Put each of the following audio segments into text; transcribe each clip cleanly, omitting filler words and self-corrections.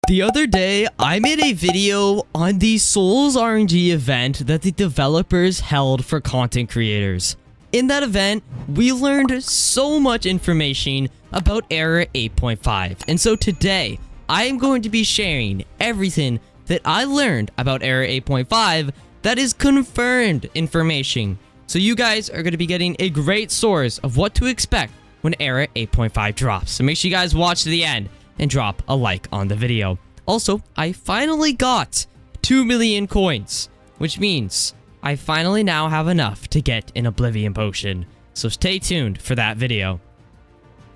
The other day, I made a video on the Souls RNG event that the developers held for content creators. In that event, we learned so much information about Era 8.5. And so today, I am going to be sharing everything that I learned about Era 8.5 that is confirmed information. So you guys are going to be getting a great source of what to expect when Era 8.5 drops. So make sure you guys watch to the end and drop a like on the video. Also, I finally got 2 million coins, which means I finally now have enough to get an Oblivion potion. So stay tuned for that video.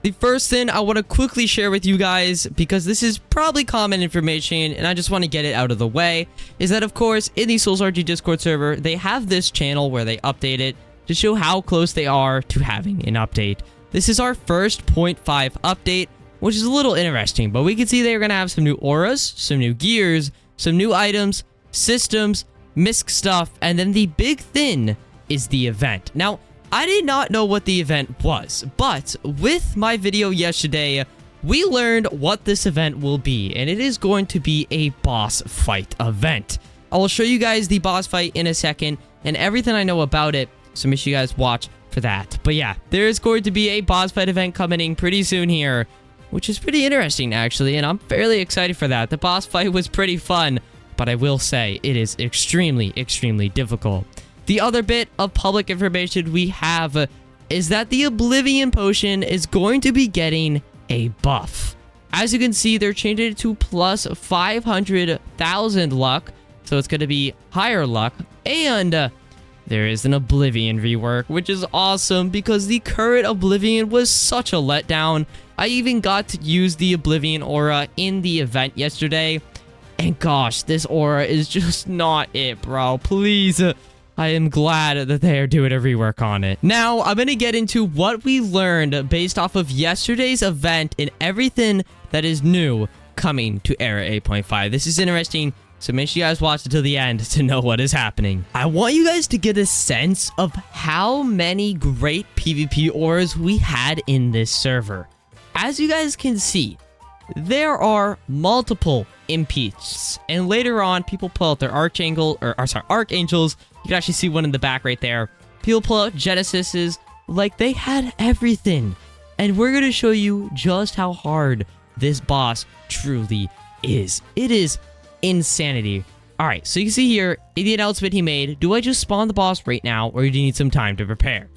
The first thing I want to quickly share with you guys, because this is probably common information and I just want to get it out of the way, is that of course in the Souls RNG Discord server, they have this channel where they update it to show how close they are to having an update. This is our first 0.5 update, which is a little interesting, but we can see they're going to have some new auras, some new gears, some new items, systems, misc stuff, and then the big thing is the event. Now, I did not know what the event was, but with my video yesterday, we learned what this event will be, and it is going to be a boss fight event. I will show you guys the boss fight in a second and everything I know about it, so make sure you guys watch for that. But yeah, there is going to be a boss fight event coming in pretty soon here, which is pretty interesting actually, and I'm fairly excited for that. The boss fight was pretty fun, but I will say it is extremely difficult. The other bit of public information we have is that the Oblivion potion is going to be getting a buff. As you can see, they're changing it to plus 500,000 luck, so it's going to be higher luck, and there is an Oblivion rework, which is awesome because the current Oblivion was such a letdown. I even got to use the Oblivion aura in the event yesterday, and gosh, this aura is just not it, bro. Please, I am glad that they are doing a rework on it. Now, I'm going to get into what we learned based off of yesterday's event and everything that is new coming to Era 8.5. This is interesting, so make sure you guys watch until the end to know what is happening. I want you guys to get a sense of how many great PvP auras we had in this server. As you guys can see, there are multiple impeacheds, and later on, people pull out their archangels. You can actually see one in the back right there. People pull out Genesises, like they had everything. And we're going to show you just how hard this boss truly is. It is insanity. All right, so you can see here, in the announcement he made, do I just spawn the boss right now, or do you need some time to prepare?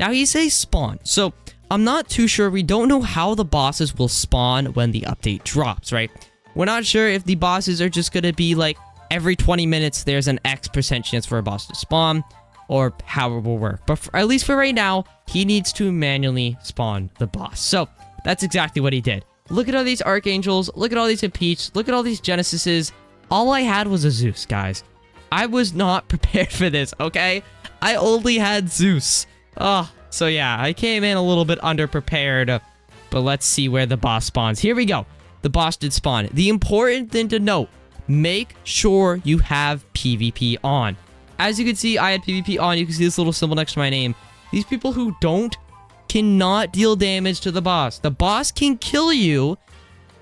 Now, he says spawn, so I'm not too sure. We don't know how the bosses will spawn when the update drops, right? We're not sure if the bosses are just going to be like every 20 minutes there's an X% chance for a boss to spawn, or how it will work. But at least for right now, he needs to manually spawn the boss. So that's exactly what he did. Look at all these archangels. Look at all these impeached. Look at all these genesises. All I had was a Zeus, guys. I was not prepared for this, okay? I only had Zeus. So yeah, I came in a little bit underprepared, but let's see where the boss spawns. Here we go. The boss did spawn. The important thing to note, make sure you have PvP on. As you can see, I had PvP on. You can see this little symbol next to my name. These people who don't cannot deal damage to the boss. The boss can kill you.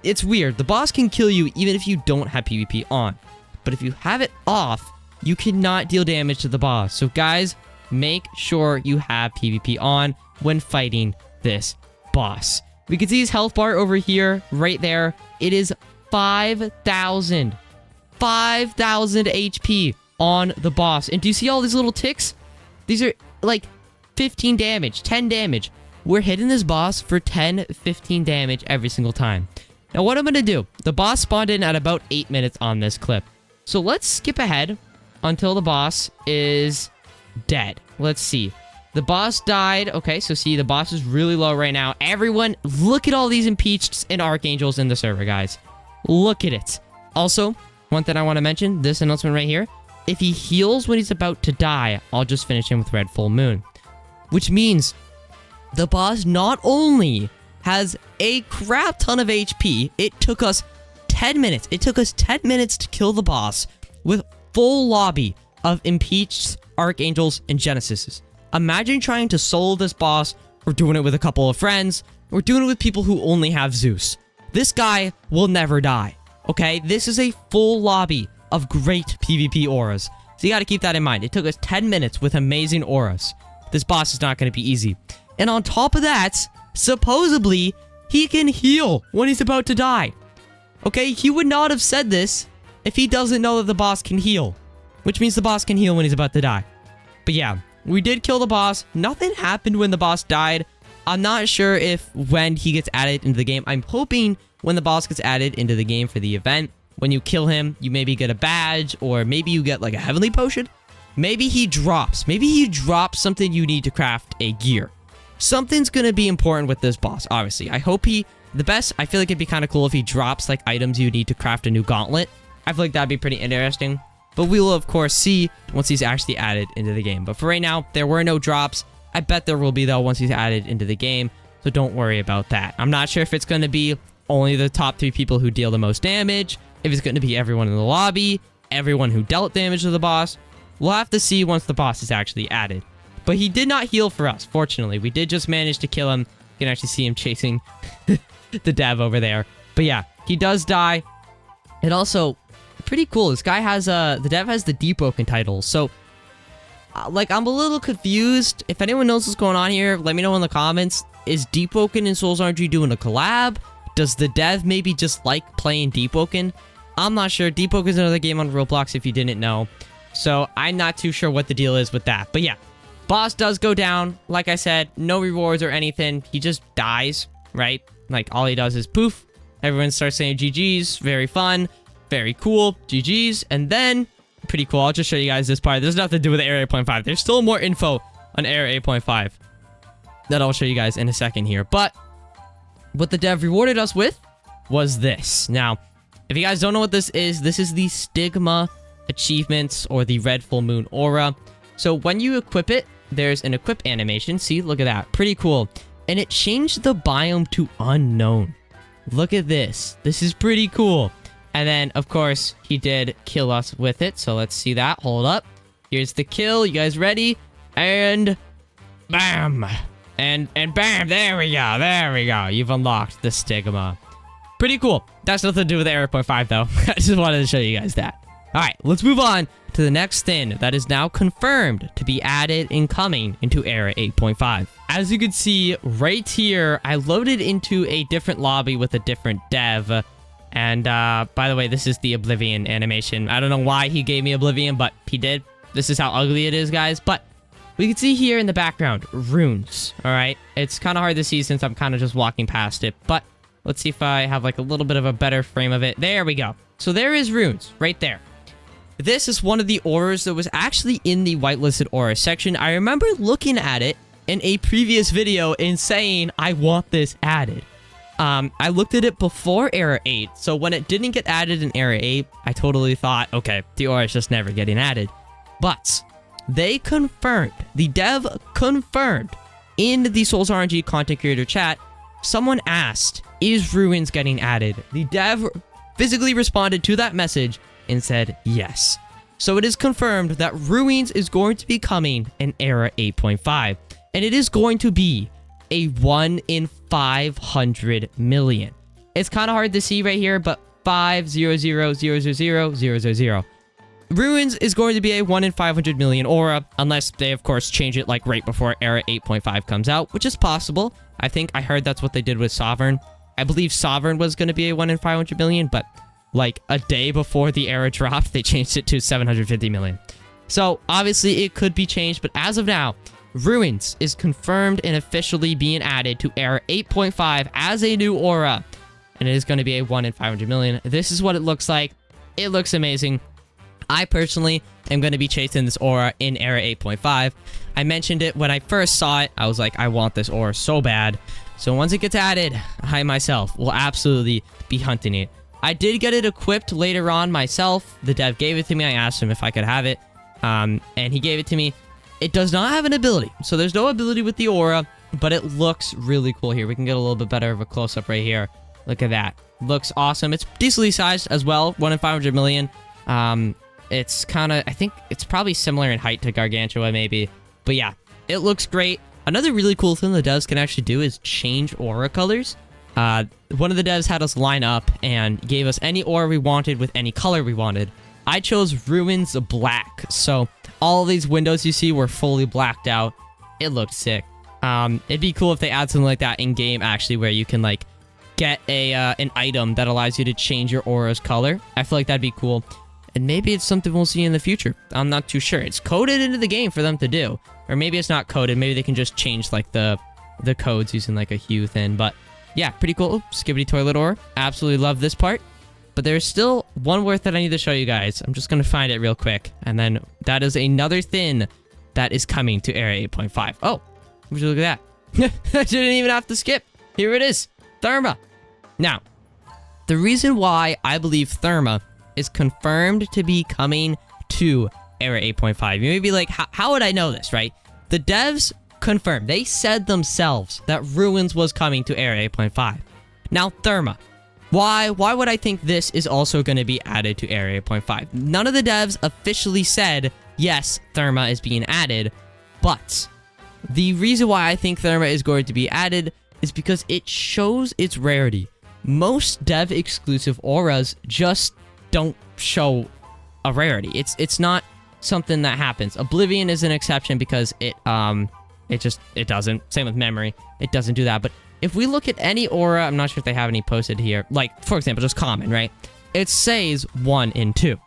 It's weird. The boss can kill you even if you don't have PvP on. But if you have it off, you cannot deal damage to the boss. So guys, make sure you have PvP on when fighting this boss. We can see his health bar over here, right there. It is 5,000 HP on the boss. And do you see all these little ticks? These are like 15 damage, 10 damage. We're hitting this boss for 10, 15 damage every single time. Now what I'm going to do, the boss spawned in at about 8 minutes on this clip. So let's skip ahead until the boss is dead. Let's see. The boss died. Okay, so see, the boss is really low right now. Everyone, look at all these impeached and archangels in the server, guys. Look at it. Also, one thing I want to mention, this announcement right here. If he heals when he's about to die, I'll just finish him with Red Full Moon. Which means the boss not only has a crap ton of HP, it took us 10 minutes. It took us 10 minutes to kill the boss with full lobby of impeached archangels and genesises. Imagine trying to solo this boss, or doing it with a couple of friends, or doing it with people who only have Zeus. This guy will never die. Okay, this is a full lobby of great PvP auras. So you got to keep that in mind. It took us 10 minutes with amazing auras. This boss is not going to be easy. And on top of that, supposedly, he can heal when he's about to die. Okay, he would not have said this if he doesn't know that the boss can heal. Which means the boss can heal when he's about to die. But yeah, we did kill the boss. Nothing happened when the boss died. I'm not sure if when he gets added into the game. I'm hoping when the boss gets added into the game for the event, when you kill him, you maybe get a badge, or maybe you get like a heavenly potion. Maybe he drops. Maybe he drops something you need to craft a gear. Something's going to be important with this boss, obviously. I hope he... The best, I feel like it'd be kind of cool if he drops like items you need to craft a new gauntlet. I feel like that'd be pretty interesting. But we will, of course, see once he's actually added into the game. But for right now, there were no drops. I bet there will be, though, once he's added into the game. So don't worry about that. I'm not sure if it's going to be only the top 3 people who deal the most damage, if it's going to be everyone in the lobby, everyone who dealt damage to the boss. We'll have to see once the boss is actually added. But he did not heal for us, fortunately. We did just manage to kill him. You can actually see him chasing the dev over there. But yeah, he does die. And also, pretty cool. This guy has, the dev has the Debroken title. So, like, I'm a little confused. If anyone knows what's going on here, let me know in the comments. Is Debroken and Souls RNG doing a collab? Does the dev maybe just like playing Debroken? I'm not sure. Debroken is another game on Roblox if you didn't know. So, I'm not too sure what the deal is with that. But yeah, boss does go down. Like I said, no rewards or anything. He just dies, right? Like, all he does is poof. Everyone starts saying GG's. Very fun. Very cool. GG's. And then, pretty cool. I'll just show you guys this part. There's nothing to do with Area 8.5. There's still more info on Area 8.5 that I'll show you guys in a second here. But what the dev rewarded us with was this. Now, if you guys don't know what this is the Stigma achievements or the Red Full Moon Aura. So when you equip it, there's an equip animation. See, look at that. Pretty cool. And it changed the biome to unknown. Look at this. This is pretty cool. And then, of course, he did kill us with it. So let's see that. Hold up. Here's the kill. You guys ready? And bam. And bam. There we go. There we go. You've unlocked the Stigma. Pretty cool. That's nothing to do with Area 8.5, though. I just wanted to show you guys that. All right, let's move on to the next thing that is now confirmed to be added and coming into Area 8.5. As you can see right here, I loaded into a different lobby with a different dev. And by the way, this is the Oblivion animation. I don't know why he gave me Oblivion, but he did. This is how ugly it is, guys. But we can see here in the background, runes, all right? It's kind of hard to see since I'm kind of just walking past it. But let's see if I have like a little bit of a better frame of it. There we go. So there is runes right there. This is one of the auras that was actually in the whitelisted aura section. I remember looking at it in a previous video and saying, I want this added. I looked at it before Era 8, so when it didn't get added in Era 8, I totally thought, okay, the aura is just never getting added. But they confirmed, the dev confirmed in the Souls RNG content creator chat, someone asked, is Ruins getting added? The dev physically responded to that message and said yes. So it is confirmed that Ruins is going to be coming in Era 8.5. And it is going to be a 1 in 500 million. It's kind of hard to see right here, but 500,000,000. Ruins is going to be a 1 in 500 million aura, unless they, of course, change it like right before Era 8.5 comes out, which is possible. I think I heard that's what they did with Sovereign. I believe Sovereign was going to be a 1 in 500 million, but like a day before the era dropped, they changed it to 750 million. So obviously it could be changed, but as of now, Ruins is confirmed and officially being added to Era 8.5 as a new aura. And it is going to be a 1 in 500 million. This is what it looks like. It looks amazing. I personally am going to be chasing this aura in Era 8.5. I mentioned it when I first saw it. I was like, I want this aura so bad. So once it gets added, I myself will absolutely be hunting it. I did get it equipped later on myself. The dev gave it to me. I asked him if I could have it. And he gave it to me. It does not have an ability. So there's no ability with the aura, but it looks really cool here. We can get a little bit better of a close-up right here. Look at that. Looks awesome. It's decently sized as well. 1 in 500 million. It's kind of, I think it's probably similar in height to Gargantua maybe. But yeah, it looks great. Another really cool thing the devs can actually do is change aura colors. one of the devs had us line up and gave us any aura we wanted with any color we wanted. I chose Ruins Black, so all of these windows you see were fully blacked out. It looked sick. It'd be cool if they add something like that in game, actually, where you can like get an item that allows you to change your aura's color. I feel like that'd be cool, and maybe it's something we'll see in the future. I'm not too sure. It's coded into the game for them to do, or maybe it's not coded. Maybe they can just change like the codes using like a hue thing. But yeah, pretty cool. Oops, Skibbity Toilet Aura. Absolutely love this part. But there's still one word that I need to show you guys. I'm just going to find it real quick. And then that is another thing that is coming to Area 8.5. Oh, would you look at that? I didn't even have to skip. Here it is. Therma. Now, the reason why I believe Therma is confirmed to be coming to Area 8.5. You may be like, how would I know this, right? The devs confirmed. They said themselves that Ruins was coming to Area 8.5. Now, Therma. Why would I think this is also going to be added to Area 8.5? None of the devs officially said, yes, Therma is being added, but the reason why I think Therma is going to be added is because it shows its rarity. Most dev-exclusive auras just don't show a rarity. It's not something that happens. Oblivion is an exception because it doesn't. Same with Memory. It doesn't do that, but if we look at any aura, I'm not sure if they have any posted here, like, for example, just common, right? It says 1 in 2.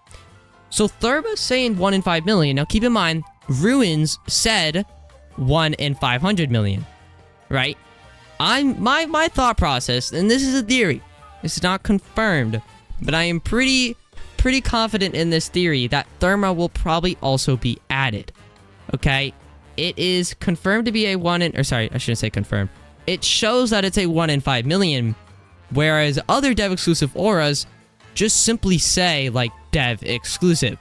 So Therma's saying 1 in 5 million. Now, keep in mind, Ruins said 1 in 500 million, right? My thought process, and this is a theory, this is not confirmed, but I am pretty confident in this theory that Therma will probably also be added, okay? It is confirmed to be a 1 in, or sorry, I shouldn't say confirmed. It shows that it's a 1 in 5 million, whereas other dev exclusive auras just simply say, like, dev exclusive.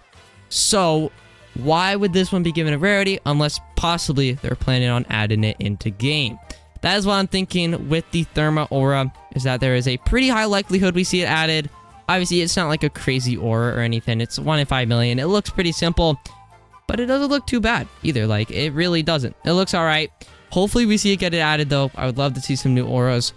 So, why would this one be given a rarity unless possibly they're planning on adding it into game? That is what I'm thinking with the Therma aura, is that there is a pretty high likelihood we see it added. Obviously, it's not like a crazy aura or anything. It's 1 in 5 million. It looks pretty simple, but it doesn't look too bad either. Like, it really doesn't. It looks alright. Hopefully we see it get it added, though. I would love to see some new auras.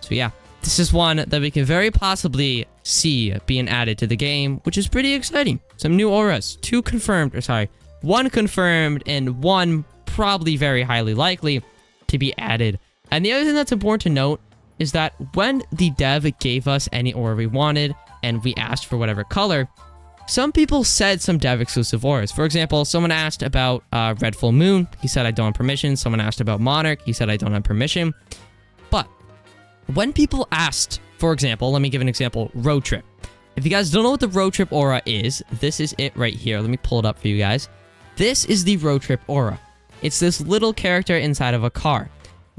So yeah, this is one that we can very possibly see being added to the game, which is pretty exciting. Some new auras. 2 confirmed, or sorry, 1 confirmed and 1 probably very highly likely to be added. And the other thing that's important to note is that when the dev gave us any aura we wanted and we asked for whatever color, some people said some dev exclusive auras. For example, someone asked about Red Full Moon. He said, I don't have permission. Someone asked about Monarch. He said, I don't have permission. But when people asked, for example, let me give an example, Road Trip. If you guys don't know what the Road Trip aura is, this is it right here. Let me pull it up for you guys. This is the Road Trip aura. It's this little character inside of a car.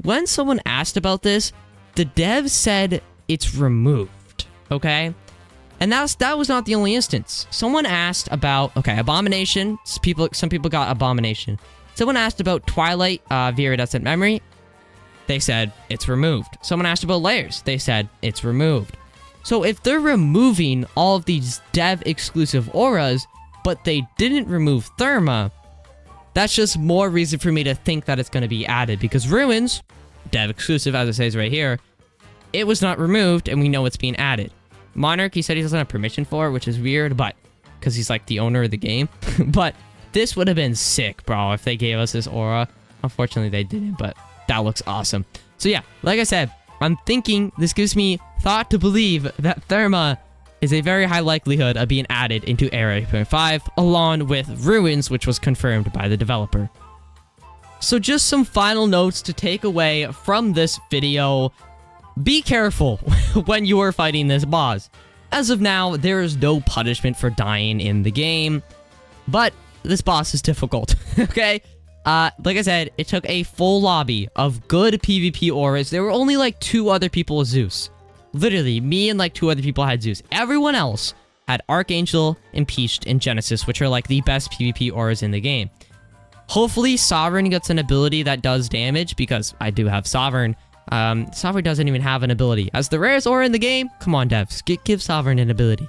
When someone asked about this, the dev said it's removed, okay? And that was not the only instance. Someone asked about, okay, Abomination. Some people got Abomination. Someone asked about Twilight via Iridescent Memory. They said it's removed. Someone asked about Layers. They said it's removed. So if they're removing all of these dev-exclusive auras, but they didn't remove Therma, that's just more reason for me to think that it's going to be added. Because Ruins, dev-exclusive, as it says right here, it was not removed, and we know it's being added. Monarch, he said he doesn't have permission for, which is weird, but because he's like the owner of the game. But this would have been sick, bro, if they gave us this aura. Unfortunately, they didn't, but that looks awesome. So yeah, like I said, I'm thinking this gives me thought to believe that Therma is a very high likelihood of being added into Area 8.5, along with Ruins, which was confirmed by the developer. So just some final notes to take away from this video. Be careful when you are fighting this boss. As of now, there is no punishment for dying in the game, but this boss is difficult, okay? Like I said, it took a full lobby of good PvP auras. There were only like 2 other people with Zeus. Literally, me and like 2 other people had Zeus. Everyone else had Archangel, Impeached, and Genesis, which are like the best PvP auras in the game. Hopefully, Sovereign gets an ability that does damage, because I do have Sovereign. Sovereign doesn't even have an ability. As the rarest aura in the game, come on, devs, give Sovereign an ability.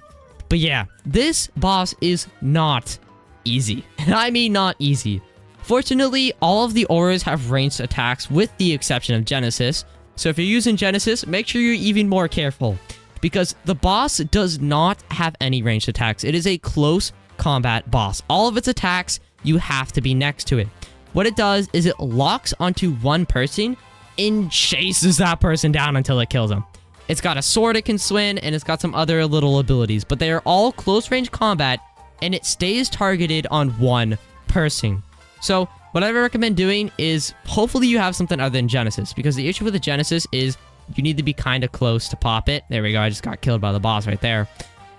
But yeah, this boss is not easy. I mean, not easy. Fortunately, all of the auras have ranged attacks with the exception of Genesis, So if you're using Genesis, make sure you're even more careful, because the boss does not have any ranged attacks. It is a close combat boss. All of its attacks, you have to be next to it. What it does is it locks onto one person and chases that person down until it kills them. It's got a sword it can swing, and it's got some other little abilities, but they are all close range combat, and it stays targeted on one person. So what I recommend doing is, hopefully you have something other than Genesis, because the issue with the Genesis is you need to be kind of close to pop it. There we go. I just got killed by the boss right there.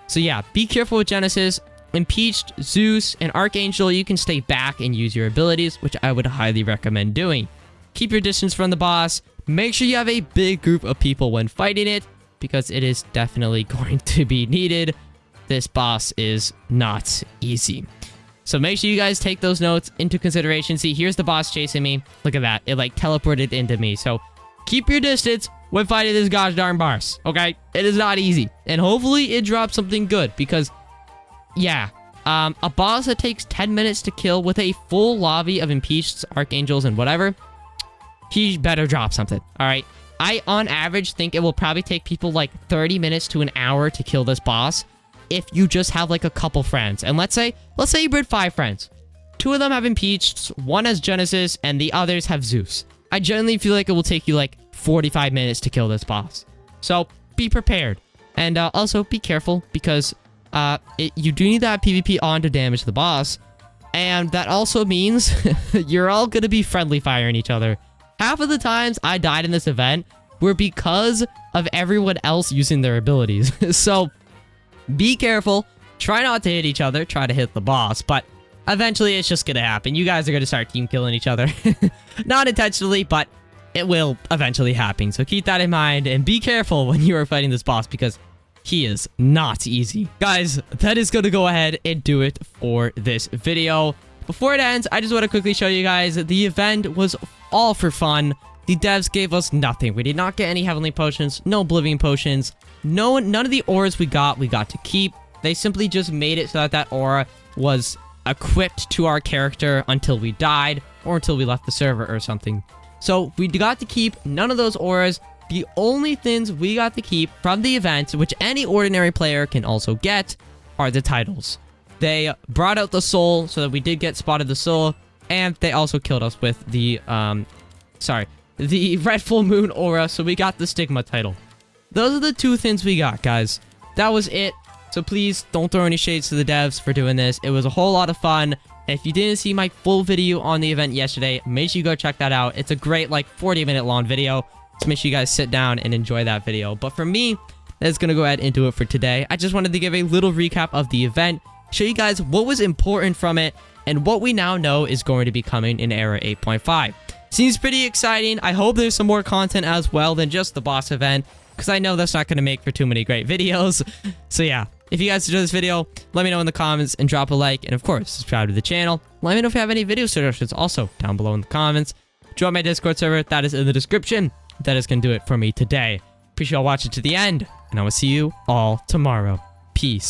So yeah, be careful with Genesis. Impeached, Zeus, and Archangel, you can stay back and use your abilities, which I would highly recommend doing. Keep your distance from the boss. Make sure you have a big group of people when fighting it, because it is definitely going to be needed. This boss is not easy. So make sure you guys take those notes into consideration. See, here's the boss chasing me. Look at that. It like teleported into me. So keep your distance when fighting this gosh darn boss, okay? It is not easy. And hopefully it drops something good, because yeah, a boss that takes 10 minutes to kill with a full lobby of impeached archangels and whatever, he better drop something, all right? I, on average, think it will probably take people like 30 minutes to an hour to kill this boss if you just have like a couple friends. And let's say you bred 5 friends. 2 of them have impeached, 1 has Genesis, and the others have Zeus. I generally feel like it will take you like 45 minutes to kill this boss. So be prepared. And also be careful, because you do need to have PvP on to damage the boss. And that also means you're all going to be friendly firing each other. Half of the times I died in this event were because of everyone else using their abilities. So be careful. Try not to hit each other. Try to hit the boss. But eventually it's just going to happen. You guys are going to start team killing each other. Not intentionally, but it will eventually happen. So keep that in mind and be careful when you are fighting this boss, because he is not easy. Guys, that is going to go ahead and do it for this video. Before it ends, I just want to quickly show you guys that the event was all for fun. The devs gave us nothing. We did not get any heavenly potions, no oblivion potions, none of the auras we got to keep. They simply just made it so that that aura was equipped to our character until we died or until we left the server or something. So we got to keep none of those auras. The only things we got to keep from the event, which any ordinary player can also get, are the titles. They brought out the soul, so that we did get spotted the soul, and they also killed us with the, the Red Full Moon aura, so we got the Stigma title. Those are the 2 things we got, guys. That was it. So please don't throw any shades to the devs for doing this. It was a whole lot of fun. And if you didn't see my full video on the event yesterday, make sure you go check that out. It's a great, like, 40-minute long video. So make sure you guys sit down and enjoy that video. But for me, that's going to go ahead and do it for today. I just wanted to give a little recap of the event, show you guys what was important from it, and what we now know is going to be coming in Era 8.5. Seems pretty exciting. I hope there's some more content as well than just the boss event, because I know that's not going to make for too many great videos. So yeah, if you guys enjoyed this video, let me know in the comments and drop a like, and of course, subscribe to the channel. Let me know if you have any video suggestions also down below in the comments. Join my Discord server, that is in the description. That is going to do it for me today. Appreciate y'all watching to the end, and I will see you all tomorrow. Peace.